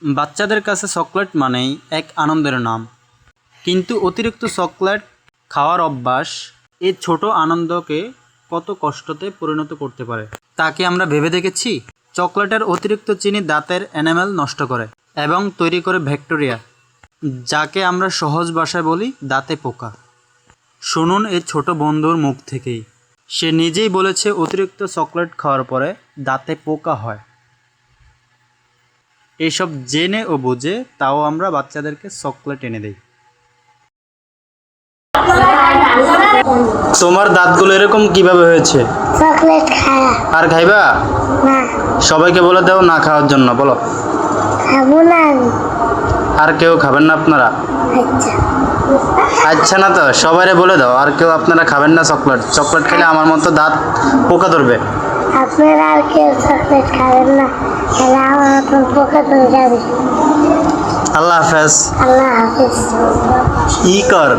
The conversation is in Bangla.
বাচ্চাদের কাছে চকলেট মানেই এক আনন্দের নাম, কিন্তু অতিরিক্ত চকলেট খাওয়ার অভ্যাস এই ছোট আনন্দকে কত কষ্টতে পরিণত করতে পারে তা কি আমরা ভেবে দেখেছি? চকলেটের অতিরিক্ত চিনি দাঁতের এনামেল নষ্ট করে এবং তৈরি করে ব্যাকটেরিয়া, যাকে আমরা সহজ ভাষায় বলি দাঁতে পোকা। শুনুন এই ছোট বন্ধুর মুখ থেকেই, সে নিজেই বলেছে অতিরিক্ত চকলেট খাওয়ার পরে দাঁতে পোকা হয়। এসব জেনে ও বুঝে তাও আমরা বাচ্চাদেরকে চকলেট এনে দেই। তোমার দাঁতগুলো এরকম কিভাবে হয়েছে? চকলেট খায়া আর খাইবা? না, সবাইকে বলে দাও না খাওয়ার জন্য, বলো। খাবো না আমি। আর কেউ খাবেন না আপনারা? আচ্ছা, আচ্ছা না তো, সবাইরে বলে দাও আর কেউ আপনারা খাবেন না চকলেট। চকলেট খেলে আমার মতো দাঁত পোকা ধরবে। আপনারা আর কেউ চকলেট খাবেন না, খেলে আমার মতন পোকা ধরে যাবে। আল্লাহ হাফেজ। আল্লাহ হাফিজ। ই কর।